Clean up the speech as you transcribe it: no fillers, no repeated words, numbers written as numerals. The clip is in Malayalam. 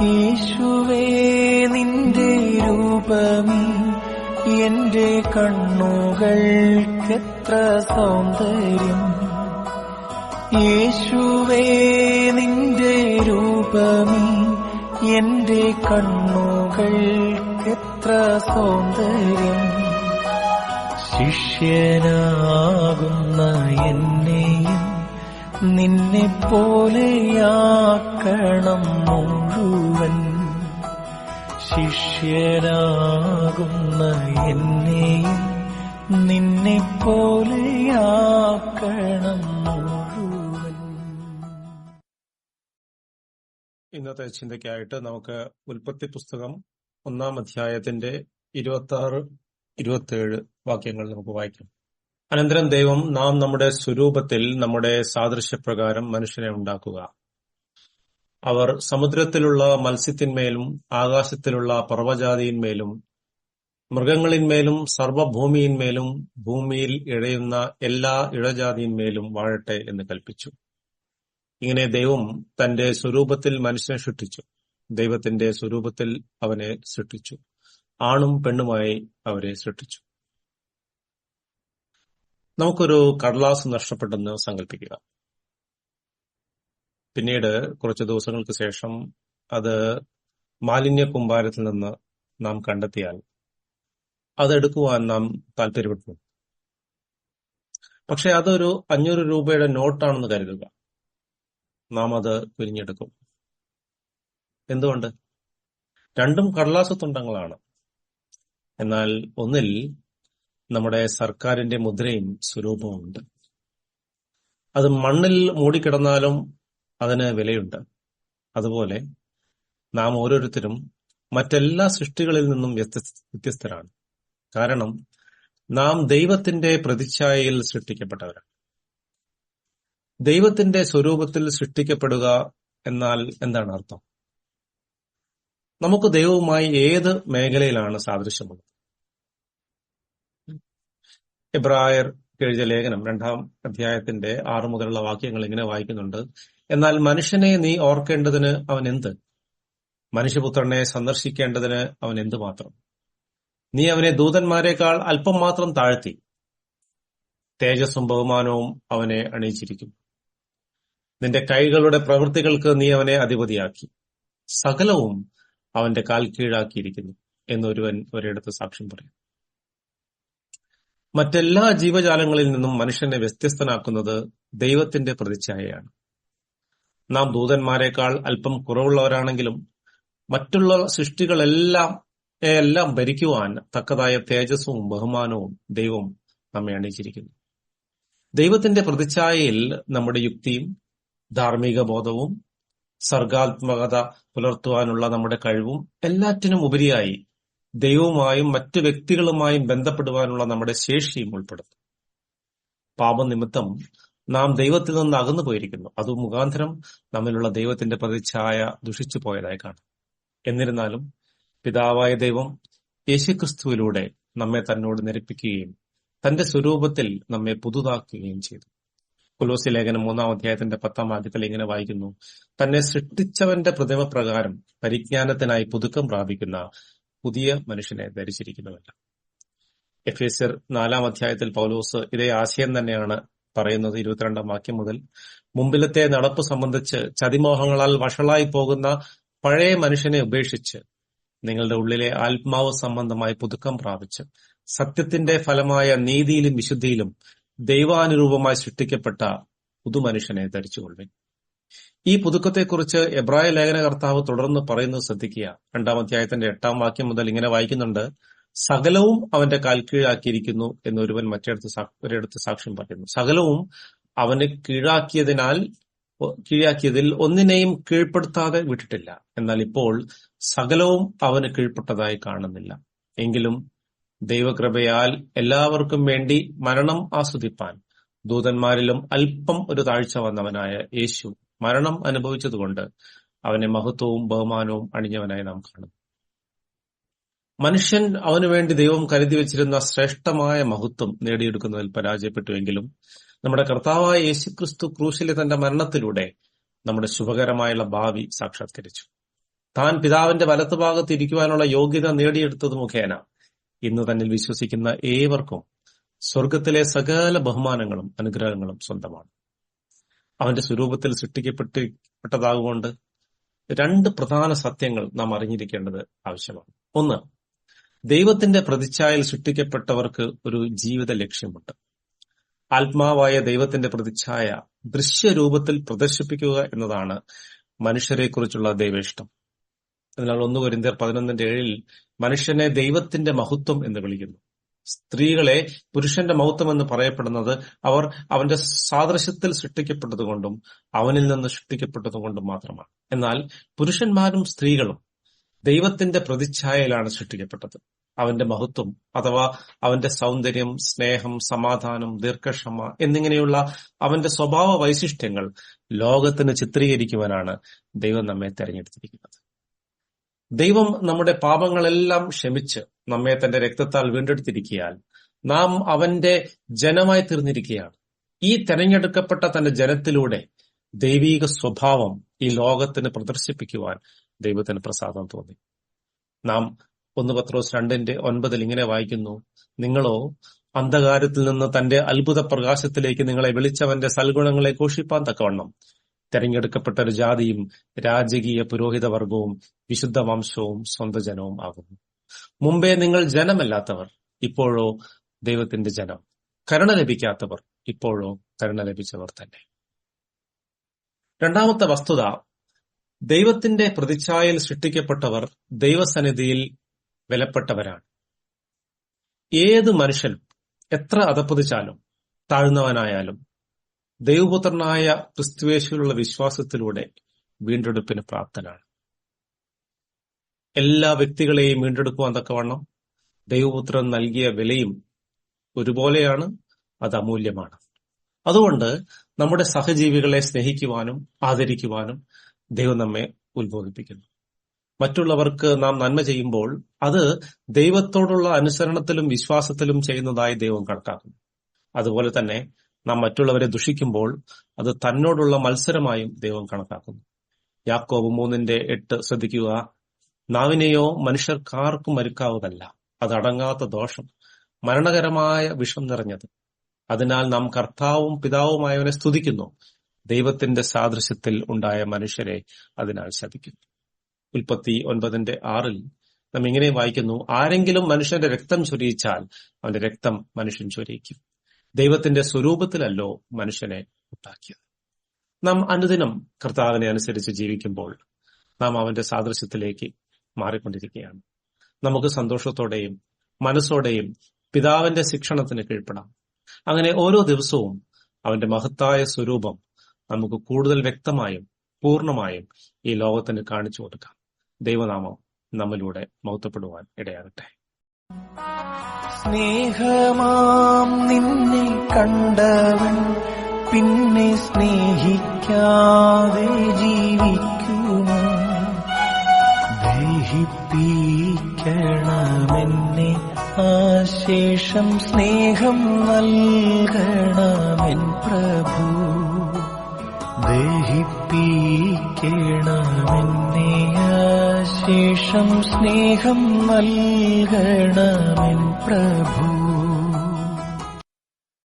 യേശുവേ നിന്റെ രൂപമേ എന്റെ കണ്ണുകൾക്കെത്ര സൗന്ദര്യം. യേശുവേ നിന്റെ രൂപമേ എന്റെ കണ്ണുകൾക്കെത്ര സൗന്ദര്യം. ശിഷ്യനാകുന്ന എന്നെയും നിന്നെ പോലെയാക്കണം മുഴുവൻ. ശിഷ്യനാകുന്ന എന്നെയും നിന്നെ പോലെയാക്കണം മുഴുവൻ. ഇന്നത്തെ ചിന്തയ്ക്കായിട്ട് നമുക്ക് ഉൽപ്പത്തി പുസ്തകം 1-ാം അധ്യായത്തിന്റെ 26-27 വാക്യങ്ങൾ നമുക്ക് വായിക്കാം. അനന്തരം ദൈവം, നാം നമ്മുടെ സ്വരൂപത്തിൽ നമ്മുടെ സാദൃശ്യപ്രകാരം മനുഷ്യനെ ഉണ്ടാക്കുക. അവർ സമുദ്രത്തിലുള്ള മത്സ്യത്തിന്മേലും ആകാശത്തിലുള്ള പർവ്വജാതിയിന്മേലും മൃഗങ്ങളിന്മേലും സർവ്വഭൂമിയിന്മേലും ഭൂമിയിൽ ഇഴയുന്ന എല്ലാ ഇഴജാതിയിന്മേലും വാഴട്ടെ എന്ന് കൽപ്പിച്ചു. ഇങ്ങനെ ദൈവം തന്റെ സ്വരൂപത്തിൽ മനുഷ്യനെ സൃഷ്ടിച്ചു. ദൈവത്തിന്റെ സ്വരൂപത്തിൽ അവനെ സൃഷ്ടിച്ചു. ആണും പെണ്ണുമായി അവരെ സൃഷ്ടിച്ചു. നമുക്കൊരു കടലാസ് നഷ്ടപ്പെട്ടെന്ന് സങ്കല്പിക്കുക. പിന്നീട് കുറച്ച് ദിവസങ്ങൾക്ക് ശേഷം അത് മാലിന്യ കൂമ്പാരത്തിൽ നിന്ന് നാം കണ്ടെത്തിയാൽ അതെടുക്കുവാൻ നാം താല്പര്യപ്പെട്ടു. പക്ഷെ അതൊരു 500 രൂപയുടെ നോട്ടാണെന്ന് കരുതുക. നാം അത് പിരിഞ്ഞെടുക്കും. എന്തുകൊണ്ട്? രണ്ടും കടലാസ് തുണ്ടങ്ങളാണ്. എന്നാൽ ഒന്നിൽ നമ്മുടെ സർക്കാരിന്റെ മുദ്രയും സ്വരൂപവും ഉണ്ട്. അത് മണ്ണിൽ മൂടിക്കിടന്നാലും അതിന് വിലയുണ്ട്. അതുപോലെ നാം ഓരോരുത്തരും മറ്റെല്ലാ സൃഷ്ടികളിൽ നിന്നും വ്യത്യസ്തരാണ്. കാരണം നാം ദൈവത്തിന്റെ പ്രതിച്ഛായയിൽ സൃഷ്ടിക്കപ്പെട്ടവരാണ്. ദൈവത്തിന്റെ സ്വരൂപത്തിൽ സൃഷ്ടിക്കപ്പെടുക എന്നാൽ എന്താണ് അർത്ഥം? നമുക്ക് ദൈവവുമായി ഏത് മേഖലയിലാണ് സാദൃശ്യമുള്ളത്? എബ്രായർ എഴുതിയ ലേഖനം 2-ാം അധ്യായത്തിന്റെ 6 മുതലുള്ള വാക്യങ്ങൾ ഇങ്ങനെ വായിക്കുന്നുണ്ട്. എന്നാൽ മനുഷ്യനെ നീ ഓർക്കേണ്ടതിന് അവൻ എന്ത്? മനുഷ്യപുത്രനെ സന്ദർശിക്കേണ്ടതിന് അവൻ എന്തുമാത്രം? നീ അവനെ ദൂതന്മാരെക്കാൾ അല്പം മാത്രം താഴ്ത്തി. തേജസ്സും ബഹുമാനവും അവനെ അണിയിച്ചിരിക്കും. നിന്റെ കൈകളുടെ പ്രവൃത്തികൾക്ക് നീ അവനെ അധിപതിയാക്കി. സകലവും അവന്റെ കാൽ കീഴാക്കിയിരിക്കുന്നു എന്നൊരുവൻ ഒരിടത്ത് സാക്ഷ്യം പറയും. മറ്റെല്ലാ ജീവജാലങ്ങളിൽ നിന്നും മനുഷ്യനെ വ്യത്യസ്തനാക്കുന്നത് ദൈവത്തിന്റെ പ്രതിച്ഛായയാണ്. നാം ദൂതന്മാരെക്കാൾ അല്പം കുറവുള്ളവരാണെങ്കിലും മറ്റുള്ള സൃഷ്ടികളെല്ലാം ഭരിക്കുവാൻ തക്കതായ തേജസ്സും ബഹുമാനവും ദൈവം നമ്മെ അണിയിച്ചിരിക്കുന്നു. ദൈവത്തിന്റെ പ്രതിച്ഛായയിൽ നമ്മുടെ യുക്തിയും ധാർമ്മിക ബോധവും സർഗാത്മകത പുലർത്തുവാനുള്ള നമ്മുടെ കഴിവും എല്ലാറ്റിനും ഉപരിയായി ദൈവവുമായും മറ്റു വ്യക്തികളുമായും ബന്ധപ്പെടുവാനുള്ള നമ്മുടെ ശേഷിയും ഉൾപ്പെടുന്നു. പാപനിമിത്തം നാം ദൈവത്തിൽ നിന്ന് അകന്നു പോയിരിക്കുന്നു. അത് മുഖാന്തരം നമ്മിലുള്ള ദൈവത്തിന്റെ പ്രതിച്ഛായ ദുഷിച്ചു പോയതായി കാണാം. എന്നിരുന്നാലും പിതാവായ ദൈവം യേശുക്രിസ്തുവിലൂടെ നമ്മെ തന്നോട് നിരപ്പിക്കുകയും തന്റെ സ്വരൂപത്തിൽ നമ്മെ പുതുതാക്കുകയും ചെയ്തു. കൊലോസ്യ ലേഖനം 3-ാം അധ്യായത്തിന്റെ 10-ാം വാക്യത്തിൽ ഇങ്ങനെ വായിക്കുന്നു: തന്നെ സൃഷ്ടിച്ചവന്റെ പ്രതിമ പ്രകാരം പരിജ്ഞാനത്തിനായി പുതുക്കം പ്രാപിക്കുന്ന പുതിയ മനുഷ്യനെ ധരിച്ചിരിക്കുന്നുവല്ല. എഫേസ്യർ 4-ാം അധ്യായത്തിൽ പൗലോസ് ഇതേ ആശയം തന്നെയാണ് പറയുന്നത്. 22-ാം വാക്യം മുതൽ, മുമ്പിലത്തെ നടപ്പ് സംബന്ധിച്ച് ചതിമോഹങ്ങളാൽ വഷളായി പോകുന്ന പഴയ മനുഷ്യനെ ഉപേക്ഷിച്ച് നിങ്ങളുടെ ഉള്ളിലെ ആത്മാവ് സംബന്ധമായി പുതുക്കം പ്രാപിച്ച് സത്യത്തിന്റെ ഫലമായ നീതിയിലും വിശുദ്ധിയിലും ദൈവാനുരൂപമായി സൃഷ്ടിക്കപ്പെട്ട പുതുമനുഷ്യനെ ധരിച്ചുകൊള്ളുവിൻ. ഈ പുതുക്കത്തെക്കുറിച്ച് എബ്രായ ലേഖനകർത്താവ് തുടർന്ന് പറയുന്നത് ശ്രദ്ധിക്കുക. 2-ാം അധ്യായത്തിന്റെ 8-ാം വാക്യം മുതൽ ഇങ്ങനെ വായിക്കുന്നുണ്ട്: സകലവും അവന്റെ കാൽ കീഴാക്കിയിരിക്കുന്നു എന്നൊരുവൻ ഒരിടത്ത് സാക്ഷ്യം പറയുന്നു. സകലവും അവന് കീഴാക്കിയതിൽ ഒന്നിനെയും കീഴ്പ്പെടുത്താതെ വിട്ടിട്ടില്ല. എന്നാൽ ഇപ്പോൾ സകലവും അവന് കീഴ്പ്പെട്ടതായി കാണുന്നില്ല. എങ്കിലും ദൈവകൃപയാൽ എല്ലാവർക്കും വേണ്ടി മരണം ആസ്വദിപ്പാൻ ദൂതന്മാരിലും അല്പം ഒരു താഴ്ച വന്നവനായ യേശു മരണം അനുഭവിച്ചതുകൊണ്ട് അവനെ മഹത്വവും ബഹുമാനവും അണിഞ്ഞവനായി നാം കാണുന്നു. മനുഷ്യൻ അവനുവേണ്ടി ദൈവം കരുതി വച്ചിരുന്ന ശ്രേഷ്ഠമായ മഹത്വം നേടിയെടുക്കുന്നതിൽ പരാജയപ്പെട്ടുവെങ്കിലും നമ്മുടെ കർത്താവായ യേശുക്രിസ്തു ക്രൂശിലെ തന്റെ മരണത്തിലൂടെ നമ്മുടെ ശുഭകരമായുള്ള ഭാവി സാക്ഷാത്കരിച്ചു. താൻ പിതാവിന്റെ വലത്തുഭാഗത്ത് ഇരിക്കുവാനുള്ള യോഗ്യത നേടിയെടുത്തത് മുഖേന ഇന്ന് തന്നിൽ വിശ്വസിക്കുന്ന ഏവർക്കും സ്വർഗത്തിലെ സകല ബഹുമാനങ്ങളും അനുഗ്രഹങ്ങളും സ്വന്തമാണ്. അവന്റെ സ്വരൂപത്തിൽ സൃഷ്ടിക്കപ്പെട്ടതാകൊണ്ട് രണ്ട് പ്രധാന സത്യങ്ങൾ നാം അറിഞ്ഞിരിക്കേണ്ടത് ആവശ്യമാണ്. ഒന്ന്, ദൈവത്തിന്റെ പ്രതിച്ഛായയിൽ സൃഷ്ടിക്കപ്പെട്ടവർക്ക് ഒരു ജീവിത ലക്ഷ്യമുണ്ട്. ആത്മാവായ ദൈവത്തിന്റെ പ്രതിച്ഛായ ദൃശ്യരൂപത്തിൽ പ്രദർശിപ്പിക്കുക എന്നതാണ് മനുഷ്യരെക്കുറിച്ചുള്ള ദൈവേഷ്ടം. അതിനാൽ 1 കൊരിന്ത്യർ 11:7 മനുഷ്യനെ ദൈവത്തിന്റെ മഹത്വം എന്ന് വിളിക്കുന്നു. സ്ത്രീകളെ പുരുഷന്റെ മഹത്വം എന്ന് പറയപ്പെടുന്നത് അവർ അവന്റെ സാദൃശ്യത്തിൽ സൃഷ്ടിക്കപ്പെട്ടതുകൊണ്ടും അവനിൽ നിന്ന് സൃഷ്ടിക്കപ്പെട്ടതുകൊണ്ടും മാത്രമാണ്. എന്നാൽ പുരുഷന്മാരും സ്ത്രീകളും ദൈവത്തിന്റെ പ്രതിച്ഛായയിലാണ് സൃഷ്ടിക്കപ്പെട്ടത്. അവന്റെ മഹത്വം അഥവാ അവന്റെ സൗന്ദര്യം, സ്നേഹം, സമാധാനം, ദീർഘക്ഷമ എന്നിങ്ങനെയുള്ള അവന്റെ സ്വഭാവ വൈശിഷ്ട്യങ്ങൾ ലോകത്തിന് ചിത്രീകരിക്കുവാനാണ് ദൈവം നമ്മെ തെരഞ്ഞെടുത്തിരിക്കുന്നത്. ദൈവം നമ്മുടെ പാപങ്ങളെല്ലാം ക്ഷമിച്ച് നമ്മെ തന്റെ രക്തത്താൽ വീണ്ടെടുത്തിരിക്കയാൽ നാം അവന്റെ ജനമായി തീർന്നിരിക്കുകയാണ്. ഈ തെരഞ്ഞെടുക്കപ്പെട്ട തന്റെ ജനത്തിലൂടെ ദൈവീക സ്വഭാവം ഈ ലോകത്തിന് പ്രദർശിപ്പിക്കുവാൻ ദൈവത്തിന് പ്രസാദം തോന്നി. നാം 1 പത്രോസ് 2:9 ഇങ്ങനെ വായിക്കുന്നു: നിങ്ങളോ അന്ധകാരത്തിൽ നിന്ന് തന്റെ അത്ഭുത പ്രകാശത്തിലേക്ക് നിങ്ങളെ വിളിച്ചവന്റെ സൽഗുണങ്ങളെ ഘോഷിപ്പാൻ തക്കവണ്ണം തെരഞ്ഞെടുക്കപ്പെട്ട ഒരു ജാതിയും രാജകീയ പുരോഹിത വർഗവും വിശുദ്ധ വംശവും സ്വന്തം ജനവും ആകുന്നു. മുമ്പേ നിങ്ങൾ ജനമല്ലാത്തവർ, ഇപ്പോഴോ ദൈവത്തിന്റെ ജനം; കരുണ ലഭിക്കാത്തവർ, ഇപ്പോഴോ കരുണ ലഭിച്ചവർ തന്നെ. രണ്ടാമത്തെ വസ്തുത, ദൈവത്തിന്റെ പ്രതിച്ഛായയിൽ സൃഷ്ടിക്കപ്പെട്ടവർ ദൈവസന്നിധിയിൽ വിലപ്പെട്ടവരാണ്. ഏത് മനുഷ്യനും എത്ര അധപ്പതിച്ചാലും താഴ്ന്നവനായാലും ദൈവപുത്രനായ ക്രിസ്തുയേശുവിലുള്ള വിശ്വാസത്തിലൂടെ വീണ്ടെടുപ്പിന് പ്രാപ്തനാണ്. എല്ലാ വ്യക്തികളെയും വീണ്ടെടുക്കുവാൻ തക്കവണ്ണം ദൈവപുത്രൻ നൽകിയ വിലയും ഒരുപോലെയാണ്, അത് അമൂല്യമാണ്. അതുകൊണ്ട് നമ്മുടെ സഹജീവികളെ സ്നേഹിക്കുവാനും ആദരിക്കുവാനും ദൈവം നമ്മെ ഉത്ബോധിപ്പിക്കുന്നു. മറ്റുള്ളവർക്ക് നാം നന്മ ചെയ്യുമ്പോൾ അത് ദൈവത്തോടുള്ള അനുസരണത്തിലും വിശ്വാസത്തിലും ചെയ്യുന്നതായി ദൈവം കണക്കാക്കുന്നു. അതുപോലെ തന്നെ നാം മറ്റുള്ളവരെ ദുഷിക്കുമ്പോൾ അത് തന്നോടുള്ള മത്സരമായും ദൈവം കണക്കാക്കുന്നു. യാക്കോബ് 3:8 ശ്രദ്ധിക്കുക: നാവിനെയോ മനുഷ്യർക്കാർക്കും മരുക്കാവതല്ല, അത് അടങ്ങാത്ത ദോഷം, മരണകരമായ വിഷം നിറഞ്ഞത്. അതിനാൽ നാം കർത്താവും പിതാവുമായവനെ സ്തുതിക്കുന്നു, ദൈവത്തിന്റെ സാദൃശ്യത്തിൽ ഉണ്ടായ മനുഷ്യരെ അതിനാൽ ശപിക്കുന്നു. ഉൽപ്പത്തി 9:6 നാം ഇങ്ങനെ വായിക്കുന്നു: ആരെങ്കിലും മനുഷ്യന്റെ രക്തം ചൊരിയിച്ചാൽ അവന്റെ രക്തം മനുഷ്യൻ ചൊരിയിക്കും. ദൈവത്തിന്റെ സ്വരൂപത്തിലല്ലോ മനുഷ്യനെ ഉണ്ടാക്കിയത്. നാം അനുദിനം കർത്താവിനെ അനുസരിച്ച് ജീവിക്കുമ്പോൾ നാം അവന്റെ സാദൃശ്യത്തിലേക്ക് മാറിക്കൊണ്ടിരിക്കുകയാണ്. നമുക്ക് സന്തോഷത്തോടെയും മനസ്സോടെയും പിതാവിന്റെ ശിക്ഷണത്തിന് കീഴ്പ്പെടാം. അങ്ങനെ ഓരോ ദിവസവും അവന്റെ മഹത്തായ സ്വരൂപം നമുക്ക് കൂടുതൽ വ്യക്തമായും പൂർണ്ണമായും ഈ ലോകത്തിന് കാണിച്ചു കൊടുക്കാം. ദൈവനാമം നമ്മിലൂടെ മഹത്വപ്പെടുവാൻ ഇടയാകട്ടെ. സ്നേഹമാം നിന്നെ കണ്ടവൻ പിന്നെ സ്നേഹിക്കാതെ ജീവിക്കുമോ? ദഹിപ്പിക്കണമെന്നെ ആശേഷം സ്നേഹം നൽകണമെൻ പ്രഭു. ദഹിപ്പിക്കണമെന്നെ ആശേഷം സ്നേഹം നൽകണമെൻ പ്രഭു.